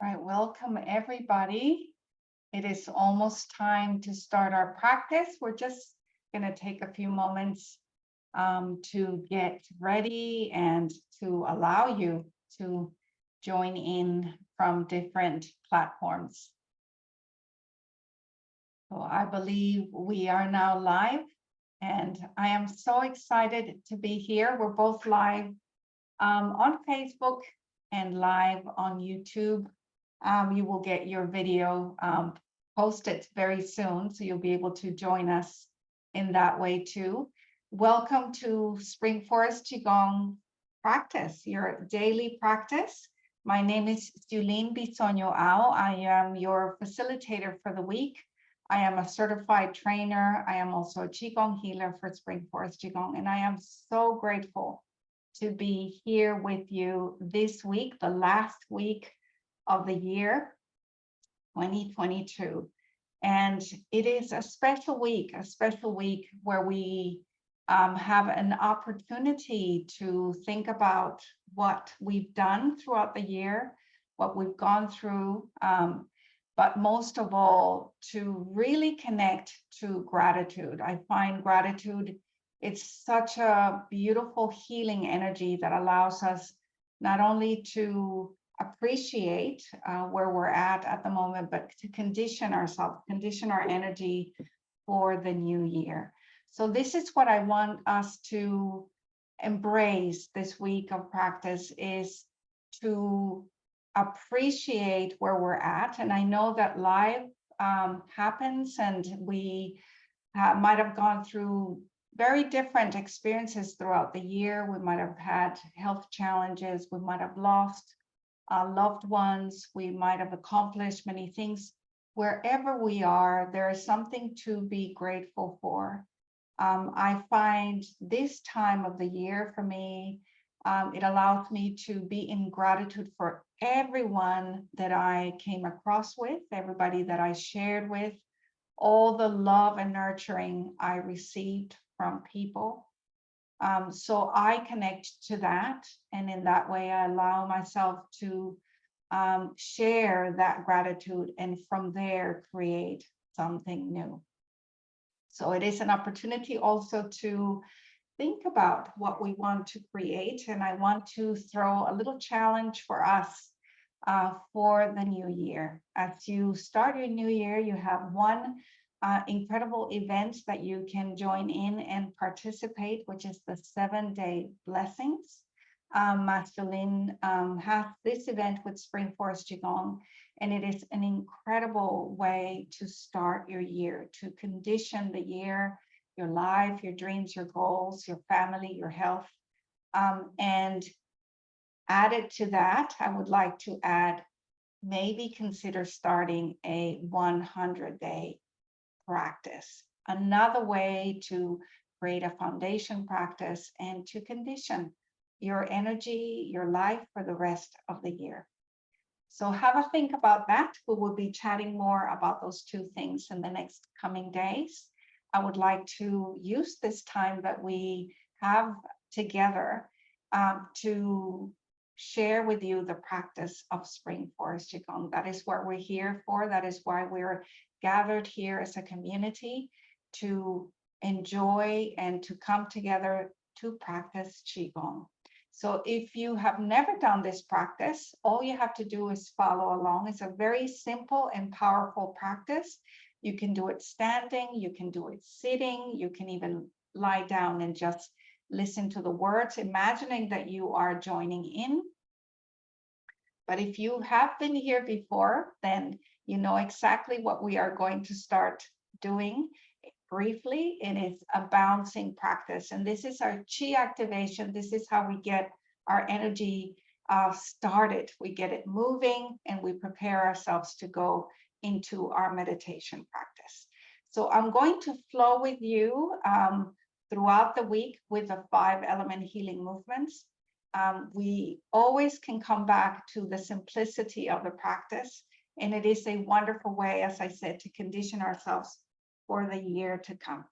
Right, welcome everybody. It is almost time to start our practice. We're just going to take a few moments to get ready and to allow you to join in from different platforms. So I believe we are now live, and I am so excited to be here. We're both live on Facebook and live on YouTube. You will get your video posted very soon, so you'll be able to join us in that way too. Welcome to Spring Forest Qigong practice, your daily practice. My name is Siu-Lin Bisogno Hau. I am your facilitator for the week. I am a certified trainer. I am also a Qigong healer for Spring Forest Qigong, and I am so grateful to be here with you this week, the last week of the year 2022. And it is a special week where we have an opportunity to think about what we've done throughout the year, what we've gone through, but most of all, to really connect to gratitude. I find gratitude, it's such a beautiful healing energy that allows us not only to appreciate where we're at the moment, but to condition ourselves, condition our energy for the new year. So this is what I want us to embrace this week of practice, is to appreciate where we're at. And I know that life happens, and we might have gone through very different experiences throughout the year. We might have had health challenges. We might have lost loved ones. We might have accomplished many things. Wherever we are, there is something to be grateful for. I find this time of the year for me, it allows me to be in gratitude for everyone that I came across with, everybody that I shared with, all the love and nurturing I received from people. So I connect to that, and in that way I allow myself to share that gratitude, and from there create something new. So it is an opportunity also to think about what we want to create, and I want to throw a little challenge for us for the new year. As you start your new year, you have one incredible event that you can join in and participate, which is the 7-day blessings. Siu-Lin has this event with Spring Forest Qigong, and it is an incredible way to start your year, to condition the year, your life, your dreams, your goals, your family, your health. And added to that, I would like to add, maybe consider starting a 100-day practice, another way to create a foundation practice and to condition your energy, your life for the rest of the year. So have a think about that. We will be chatting more about those two things in the next coming days. I would like to use this time that we have together to share with you the practice of Spring Forest Qigong. That is what we're here for. That is why we're gathered here as a community, to enjoy and to come together to practice Qigong. So if you have never done this practice, all you have to do is follow along. It's a very simple and powerful practice. You can do it standing, you can do it sitting, you can even lie down and just listen to the words, imagining that you are joining in. But if you have been here before, then you know exactly what we are going to start doing. Briefly, it is a bouncing practice, and this is our chi activation. This is how we get our energy started. We get it moving, and we prepare ourselves to go into our meditation practice. So I'm going to flow with you throughout the week with the 5-element healing movements. We always can come back to the simplicity of the practice, and it is a wonderful way, as I said, to condition ourselves for the year to come.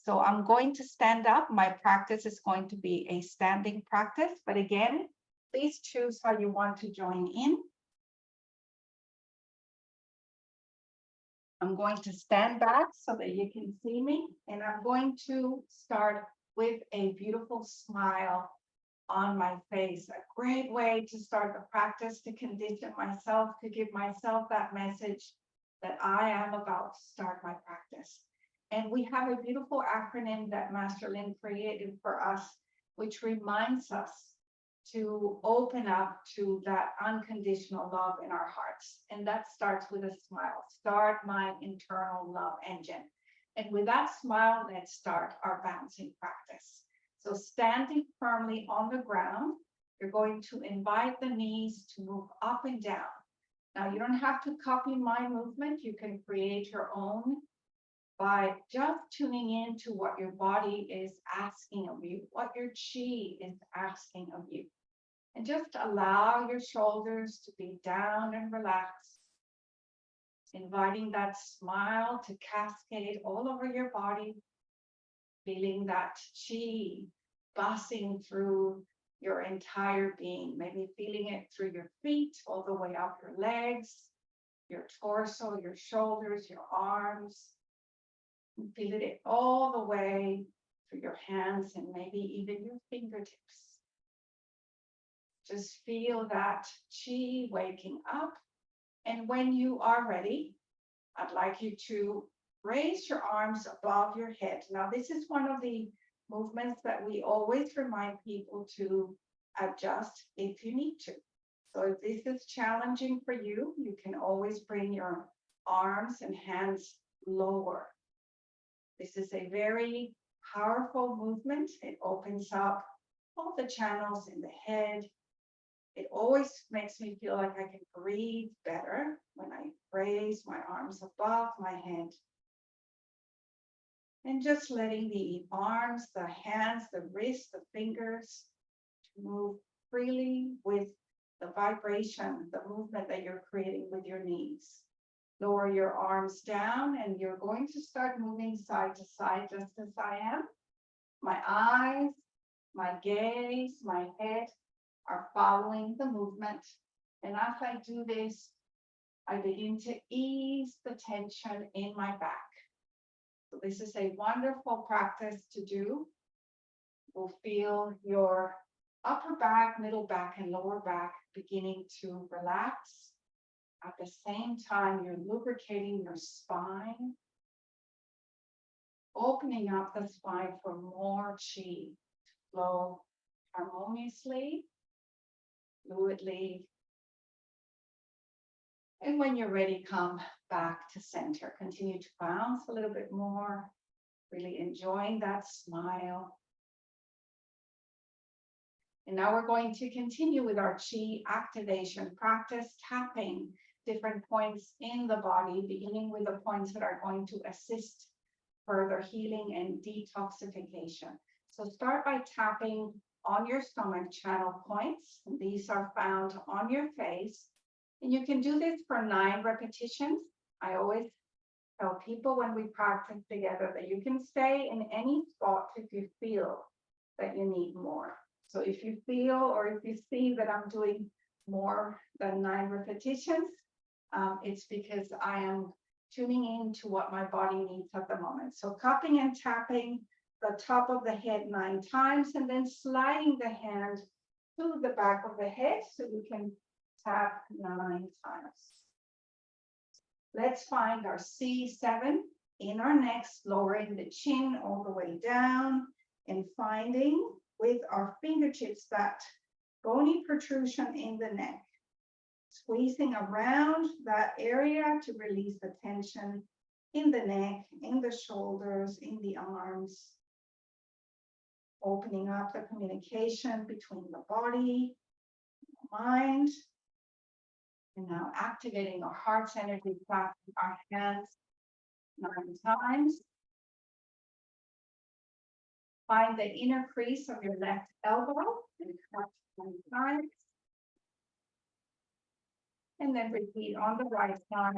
So I'm going to stand up. My practice is going to be a standing practice, but again, please choose how you want to join in. I'm going to stand back so that you can see me, and I'm going to start with a beautiful smile on my face. A great way to start the practice, to condition myself, to give myself that message that I am about to start my practice. And we have a beautiful acronym that Master Lin created for us, which reminds us to open up to that unconditional love in our hearts. And that starts with a smile. Start my internal love engine. And with that smile, let's start our bouncing practice. So standing firmly on the ground, you're going to invite the knees to move up and down. Now, you don't have to copy my movement. You can create your own by just tuning in to what your body is asking of you, what your chi is asking of you. And just allow your shoulders to be down and relaxed, inviting that smile to cascade all over your body, feeling that chi buzzing through your entire being, maybe feeling it through your feet, all the way up your legs, your torso, your shoulders, your arms, and feeling it all the way through your hands and maybe even your fingertips. Just feel that chi waking up. And when you are ready, I'd like you to raise your arms above your head. Now, this is one of the movements that we always remind people to adjust if you need to. So if this is challenging for you, you can always bring your arms and hands lower. This is a very powerful movement. It opens up all the channels in the head. It always makes me feel like I can breathe better when I raise my arms above my head. And just letting the arms, the hands, the wrists, the fingers move freely with the vibration, the movement that you're creating with your knees. Lower your arms down, and you're going to start moving side to side just as I am. My eyes, my gaze, my head are following the movement. And as I do this, I begin to ease the tension in my back. So this is a wonderful practice to do. You'll feel your upper back, middle back, and lower back beginning to relax. At the same time, you're lubricating your spine, opening up the spine for more chi to flow harmoniously, fluidly. And when you're ready, come back to center. Continue to bounce a little bit more, really enjoying that smile. And now we're going to continue with our chi activation practice, tapping different points in the body, beginning with the points that are going to assist further healing and detoxification. So start by tapping on your stomach channel points. And these are found on your face. And you can do this for 9 repetitions. I always tell people when we practice together that you can stay in any spot if you feel that you need more. So if you feel or if you see that I'm doing more than 9 repetitions, it's because I am tuning in to what my body needs at the moment. So cupping and tapping the top of the head 9 times, and then sliding the hand to the back of the head so you can tap 9 times. Let's find our C7 in our necks, lowering the chin all the way down and finding with our fingertips that bony protrusion in the neck. Squeezing around that area to release the tension in the neck, in the shoulders, in the arms. Opening up the communication between the body, the mind. And now activating our heart's energy, clapping our hands 9 times. Find the inner crease of your left elbow and clap 9 times. And then repeat on the right side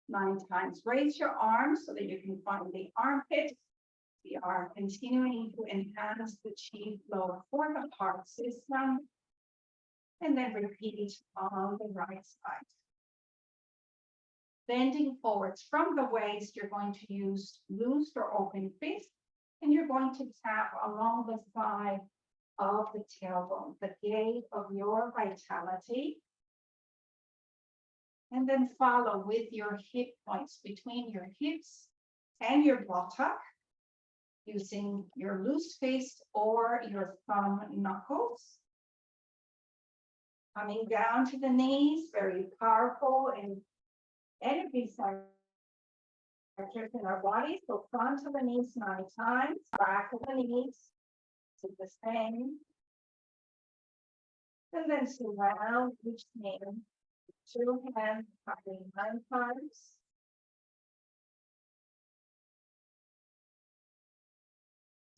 9 times. Raise your arms so that you can find the armpit. We are continuing to enhance the chi flow for the heart system. And then repeat on the right side. Bending forwards from the waist, you're going to use loosed or open fist, and you're going to tap along the side of the tailbone, the gate of your vitality. And then follow with your hip points between your hips and your buttock, using your loose fist or your thumb knuckles. Coming down to the knees, very powerful and energy centers in our body. So front of the knees 9 times, back of the knees, do the same. And then surround each knee. 2 hands, tapping 9 times.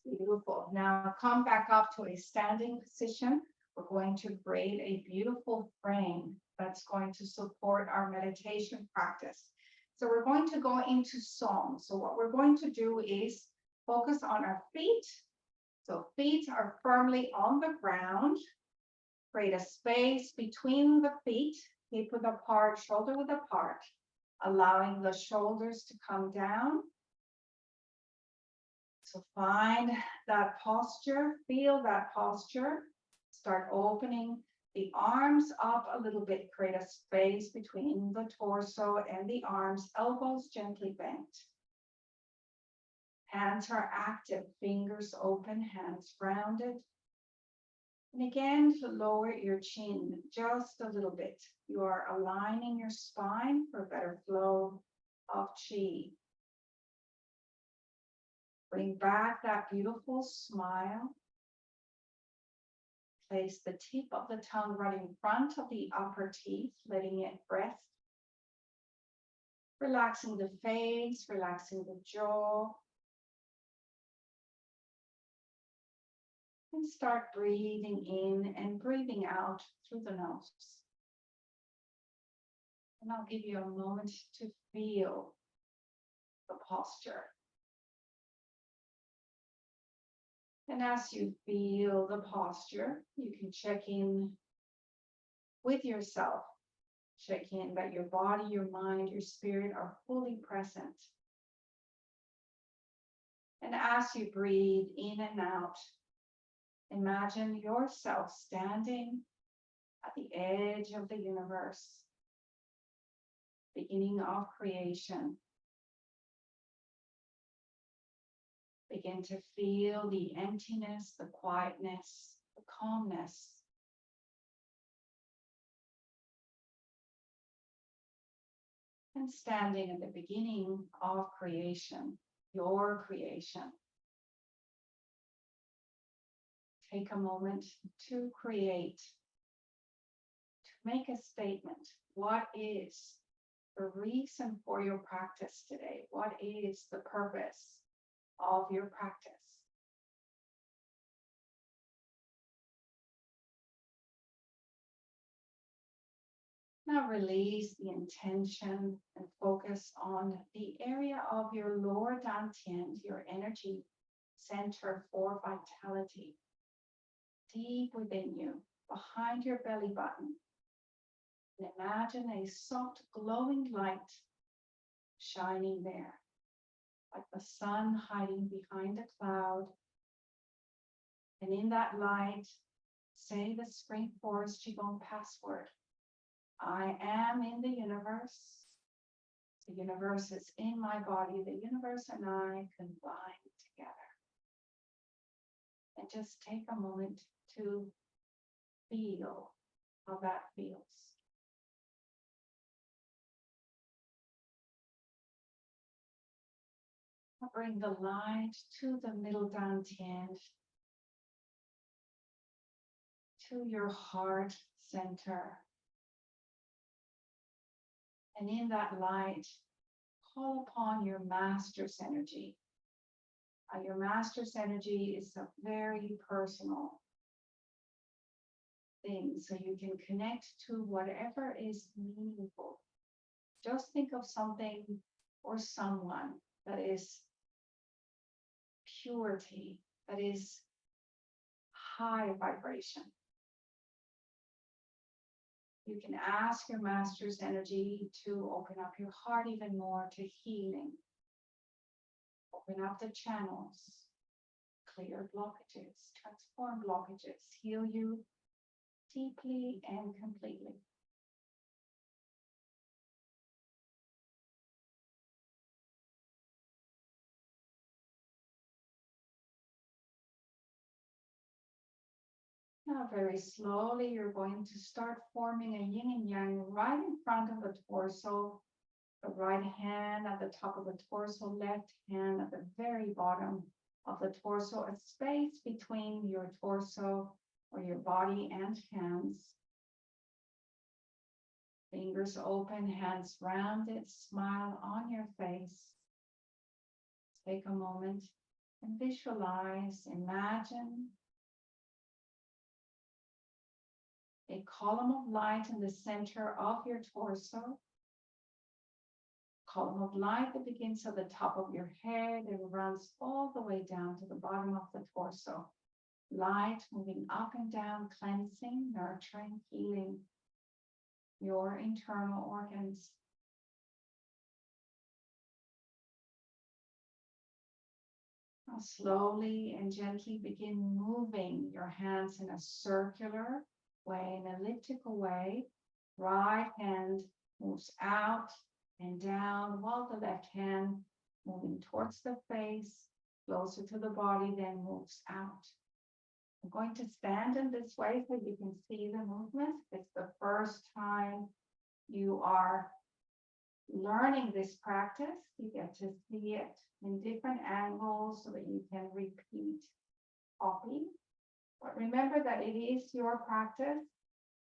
Beautiful. Now come back up to a standing position. We're going to create a beautiful frame that's going to support our meditation practice. So we're going to go into song. So what we're going to do is focus on our feet. So feet are firmly on the ground. Create a space between the feet, hip width apart, shoulder width apart, allowing the shoulders to come down. So find that posture, feel that posture. Start opening the arms up a little bit, create a space between the torso and the arms, elbows gently bent. Hands are active, fingers open, hands grounded. And again, to lower your chin just a little bit. You are aligning your spine for a better flow of chi. Bring back that beautiful smile. Place the tip of the tongue right in front of the upper teeth, letting it rest. Relaxing the face, relaxing the jaw. And start breathing in and breathing out through the nose. And I'll give you a moment to feel the posture. And as you feel the posture, you can check in with yourself. Check in that your body, your mind, your spirit are fully present. And as you breathe in and out, imagine yourself standing at the edge of the universe, beginning of creation. Begin to feel the emptiness, the quietness, the calmness. And standing at the beginning of creation, your creation. Take a moment to create, to make a statement. What is the reason for your practice today? What is the purpose of your practice? Now release the intention and focus on the area of your lower dantian, your energy center for vitality, deep within you, behind your belly button. And imagine a soft glowing light shining there, like the sun hiding behind a cloud. And in that light, say the Spring Forest Qigong password. I am in the universe. The universe is in my body. The universe and I combine together. And just take a moment to feel how that feels. I'll bring the light to the middle dantian, to your heart center. And in that light, call upon your master's energy. Your master's energy is a very personal thing, so you can connect to whatever is meaningful. Just think of something or someone that is purity, that is high vibration. You can ask your master's energy to open up your heart even more to healing. Open up the channels, clear blockages, transform blockages, heal you deeply and completely. Now, very slowly, you're going to start forming a yin and yang right in front of the torso. The right hand at the top of the torso, left hand at the very bottom of the torso, a space between your torso or your body and hands. Fingers open, hands rounded, smile on your face. Take a moment and visualize, imagine a column of light in the center of your torso. Column of light that begins at the top of your head and runs all the way down to the bottom of the torso. Light moving up and down, cleansing, nurturing, healing your internal organs. Now slowly and gently begin moving your hands in a circular way, an elliptical way. Right hand moves out and down, while the left hand moving towards the face, closer to the body, then moves out. I'm going to stand in this way so you can see the movement. It's the first time you are learning this practice. You get to see it in different angles so that you can repeat, copy. But remember that it is your practice.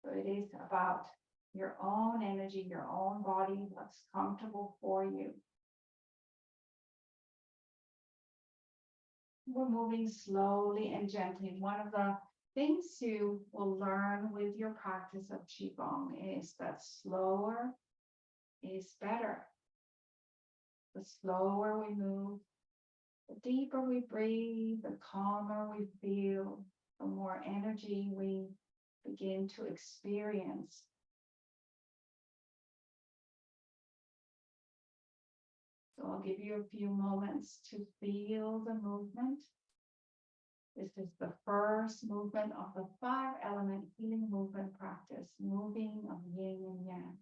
So it is about your own energy, your own body, what's comfortable for you. We're moving slowly and gently. One of the things you will learn with your practice of Qigong is that slower is better. The slower we move, the deeper we breathe, the calmer we feel, the more energy we begin to experience. So I'll give you a few moments to feel the movement. This is the first movement of the 5-element healing movement practice, moving of yin and yang.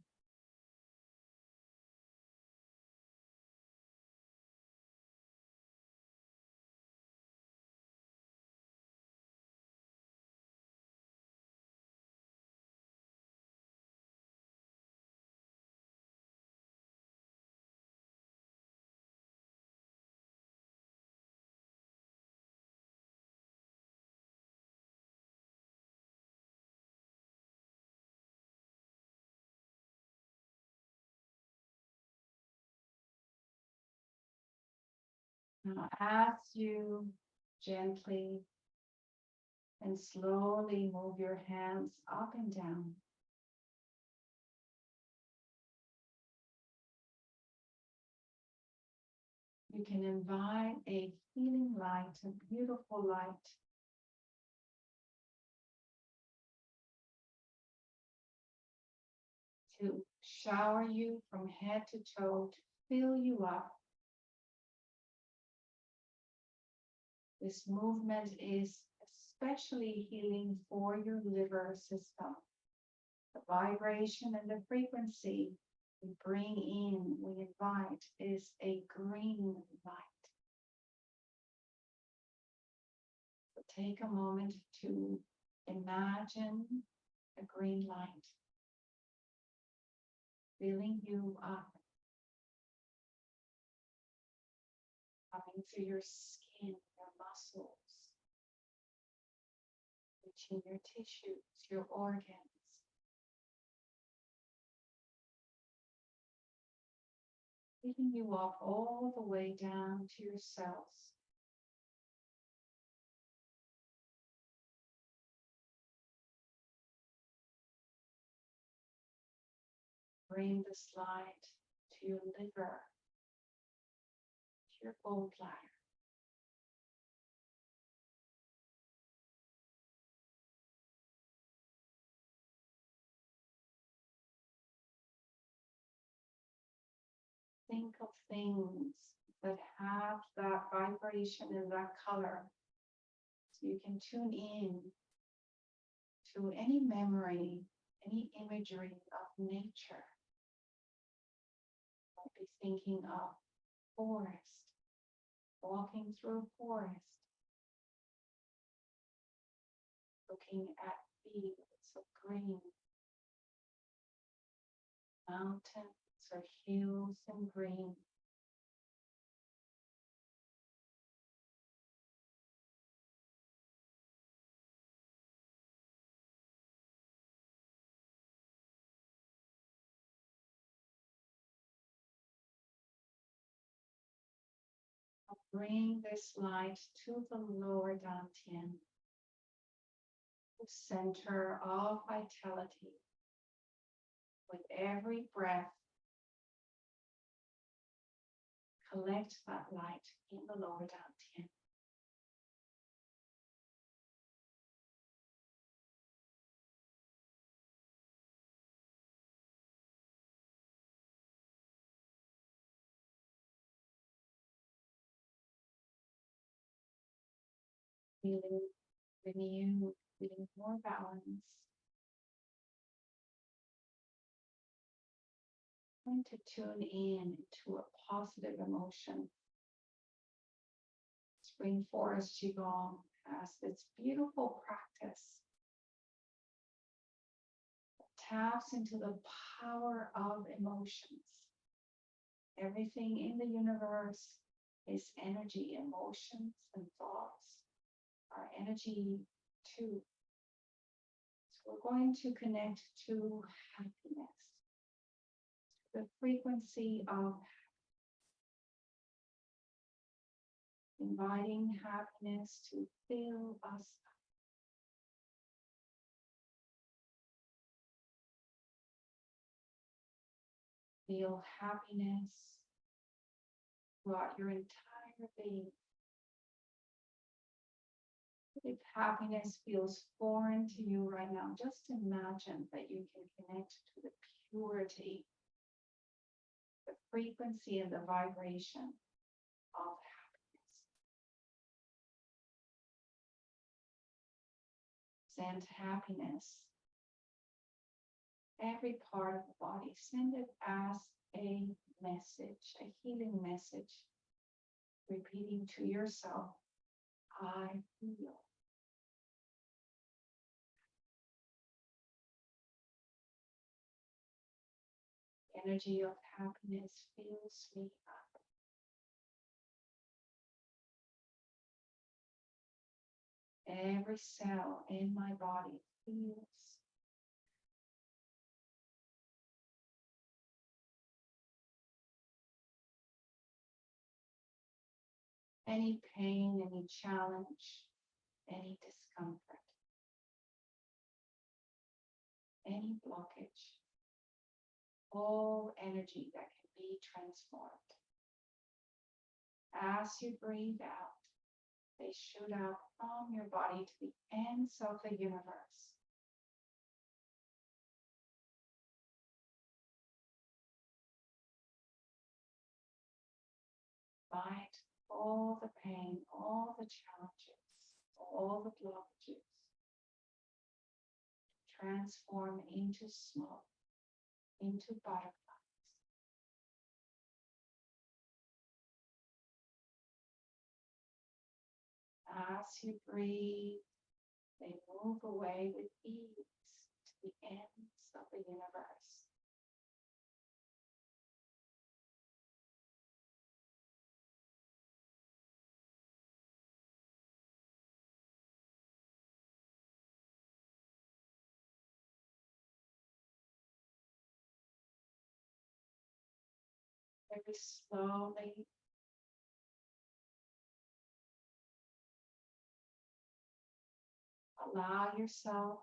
Now, as you gently and slowly move your hands up and down, you can invite a healing light, a beautiful light, to shower you from head to toe, to fill you up. This movement is especially healing for your liver system. The vibration and the frequency we bring in, we invite, is a green light. So take a moment to imagine a green light filling you up, coming through your skin, your muscles, reaching your tissues, your organs. Filling you up all the way down to your cells. Bring this light to your liver, to your gallbladder. think of things that have that vibration and that color. So you can tune in to any memory, any imagery of nature. You might be thinking of forest, walking through a forest, looking at fields of green, mountains or hills in green. Bring this light to the lower dantian, the center of vitality. With every breath, collect that light in the lower dantian. Feeling renewed, feeling more balanced. Going to tune in to a positive emotion. Spring Forest Qigong has this beautiful practice that taps into the power of emotions. Everything in the universe is energy, emotions, and thoughts are energy too. So we're going to connect to happiness, the frequency of inviting happiness to fill us up. Feel happiness throughout your entire being. If happiness feels foreign to you right now, just imagine that you can connect to the purity, the frequency, and the vibration of happiness. Send happiness every part of the body. Send it as a message, a healing message, repeating to yourself, I feel. Energy of happiness fills me up. Every cell in my body feels. Any pain, any challenge, any discomfort, any blockage, all energy that can be transformed. As you breathe out, they shoot out from your body to the ends of the universe. Fight all the pain, all the challenges, all the blockages. Transform into smoke, into butterflies. As you breathe, they move away with ease to the ends of the universe. Very slowly, allow yourself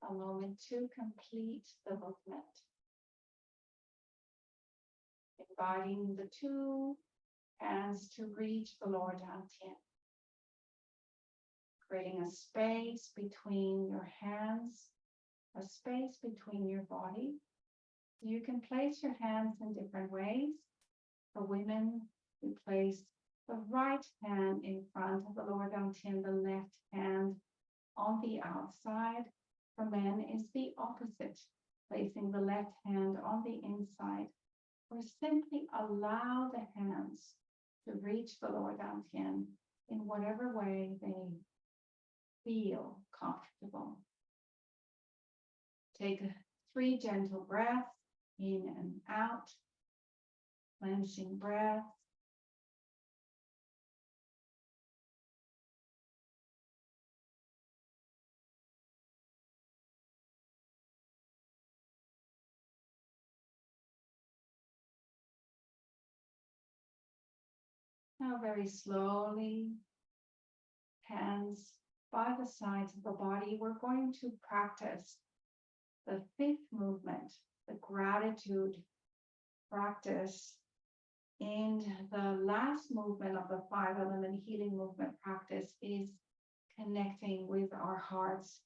a moment to complete the movement. Inviting the two hands to reach the lower dantian. Creating a space between your hands, a space between your body. You can place your hands in different ways. For women, we place the right hand in front of the lower dantian, the left hand on the outside. For men, is the opposite, placing the left hand on the inside, or simply allow the hands to reach the lower dantian in whatever way they feel comfortable. Take 3 gentle breaths in and out, cleansing breath. Now very slowly, hands by the sides of the body, we're going to practice the 5th movement, the gratitude practice. And the last movement of the 5-element healing movement practice is connecting with our heart's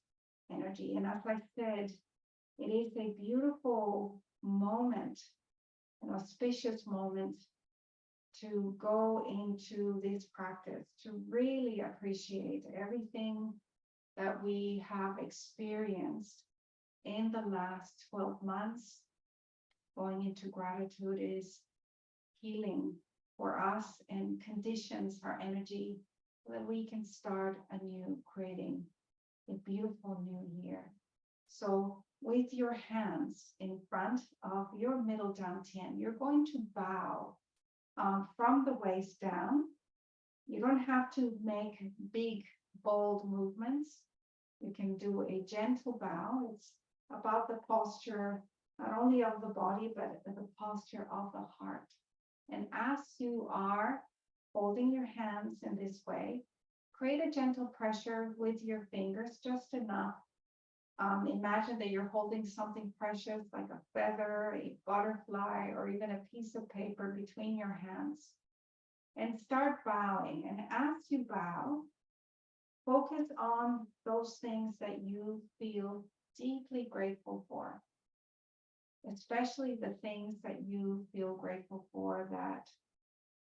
energy. And as I said, it is a beautiful moment, an auspicious moment to go into this practice, to really appreciate everything that we have experienced in the last 12 months. Going into gratitude is healing for us and conditions our energy so that we can start anew, creating a beautiful new year. So with your hands in front of your middle dantian, you're going to bow from the waist down. You don't have to make big, bold movements. You can do a gentle bow. It's about the posture, not only of the body, but the posture of the heart. And as you are holding your hands in this way, create a gentle pressure with your fingers, just enough. Imagine that you're holding something precious like a feather, a butterfly, or even a piece of paper between your hands. And start bowing. And as you bow, focus on those things that you feel deeply grateful for, especially the things that you feel grateful for that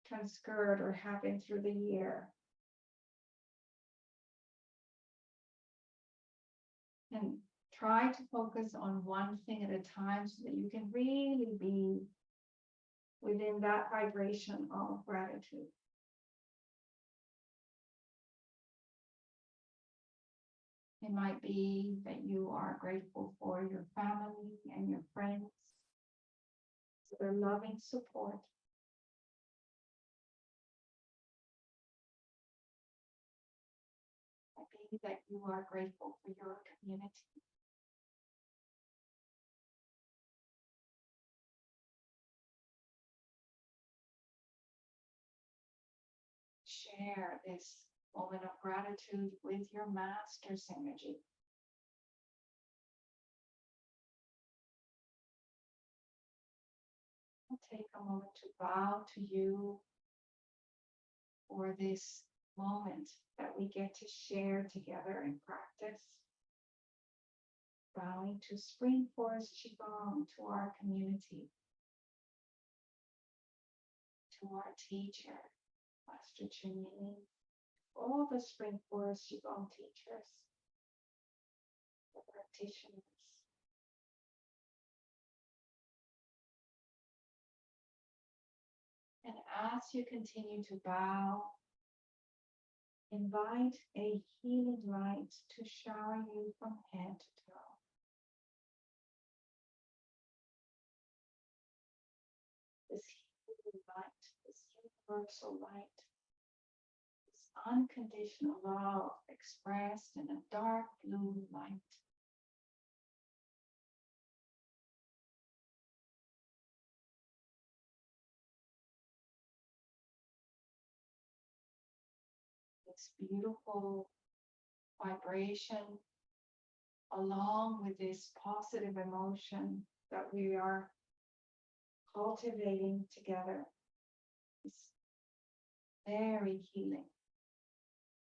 transcurred or happened through the year. And try to focus on one thing at a time so that you can really be within that vibration of gratitude. It might be that you are grateful for your family and your friends, for their loving support. It might be that you are grateful for your community. Share this moment of gratitude with your master's energy. I'll take a moment to bow to you for this moment that we get to share together in practice. Bowing to Spring Forest Qigong, to our community, to our teacher, Master Siu-Lin, all the Spring Forest Qigong teachers, the practitioners. And as you continue to bow, invite a healing light to shower you from head to toe. This healing light, this universal light, this unconditional love expressed in a dark blue light. This beautiful vibration, along with this positive emotion that we are cultivating together, is very healing,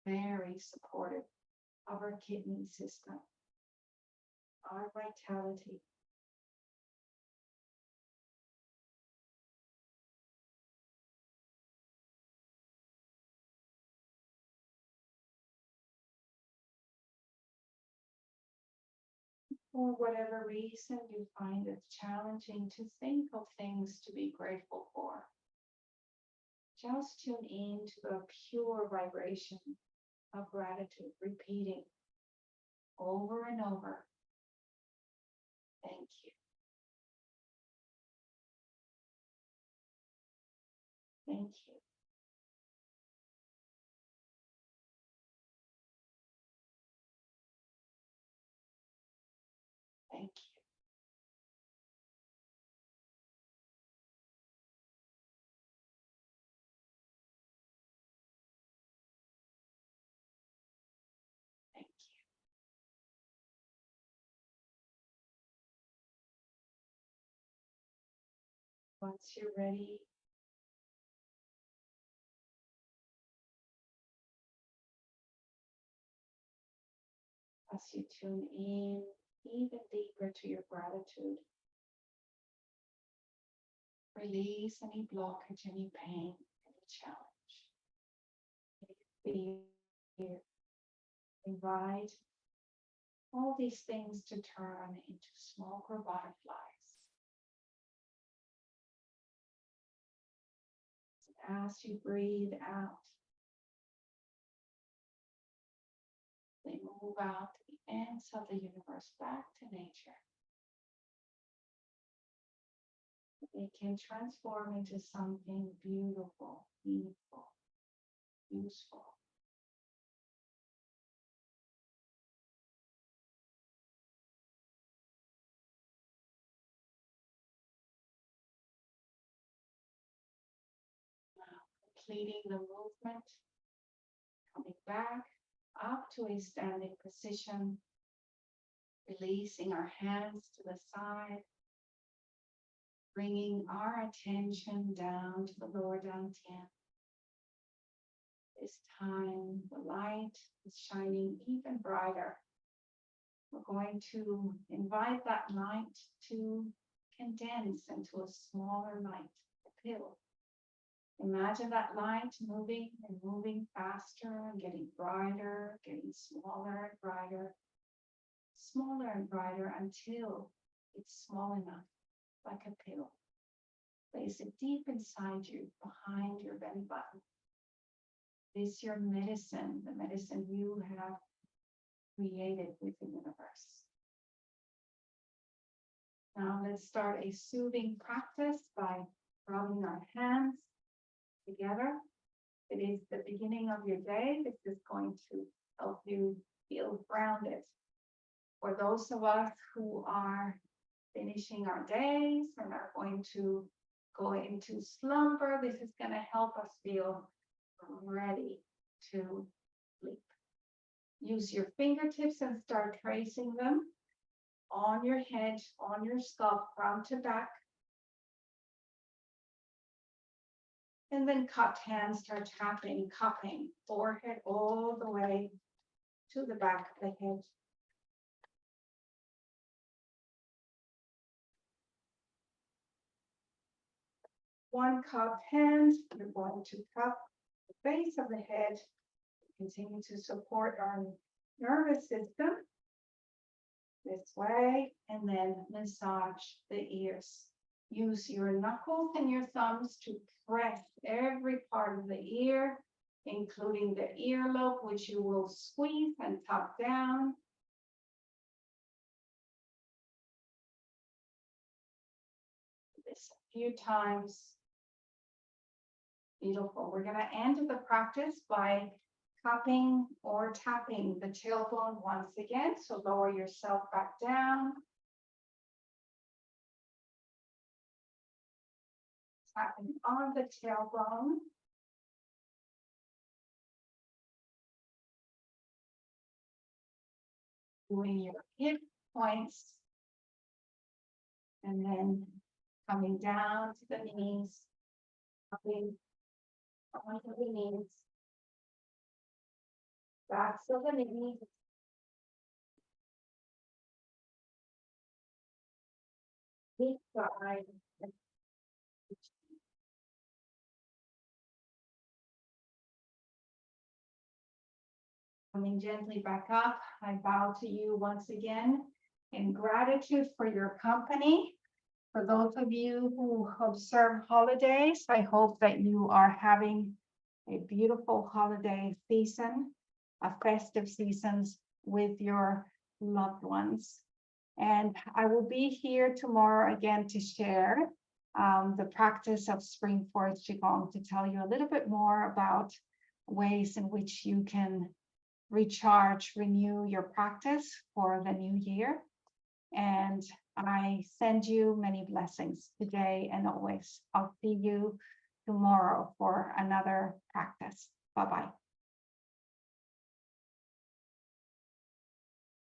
very supportive of our kidney system, our vitality. For whatever reason you find it challenging to think of things to be grateful for, just tune in to the pure vibration of gratitude, repeating over and over, thank you. Thank you. Thank you. Thank you. Once you're ready, as you tune in even deeper to your gratitude, release any blockage, any pain, any challenge, any fear. Invite all these things to turn into small butterflies. As you breathe out, they move out to the ends of the universe, back to nature. They can transform into something beautiful, meaningful, useful. Now, completing the movement, coming back up to a standing position, releasing our hands to the side, bringing our attention down to the lower dantian. This time, the light is shining even brighter. We're going to invite that light to condense into a smaller light, a pill. Imagine that light moving and moving faster and getting brighter, getting smaller and brighter until it's small enough, like a pill. Place it deep inside you, behind your belly button. This is your medicine, the medicine you have created with the universe. Now let's start a soothing practice by rubbing our hands together. It is the beginning of your day. This is going to help you feel grounded. For those of us who are finishing our days and are going to go into slumber, this is going to help us feel ready to sleep. Use your fingertips and start tracing them on your head, on your scalp, front to back. And then cupped hands, start tapping, cupping, forehead all the way to the back of the head. One cupped hand, you're going to cup the base of the head, continue to support our nervous system this way, and then massage the ears. Use your knuckles and your thumbs to press every part of the ear, including the earlobe, which you will squeeze and tuck down. This a few times. Beautiful. We're going to end the practice by cupping or tapping the tailbone once again. So lower yourself back down. Tapping on the tailbone. Doing your hip points. And then coming down to the knees. Tapping onto the knees. Backs of the knees. Each side. Coming gently back up, I bow to you once again in gratitude for your company. For those of you who observe holidays, I hope that you are having a beautiful holiday season, a festive seasons with your loved ones. And I will be here tomorrow again to share the practice of Spring Forest Qigong, to tell you a little bit more about ways in which you can recharge, renew your practice for the new year. And I send you many blessings today and always. I'll see you tomorrow for another practice. Bye-bye.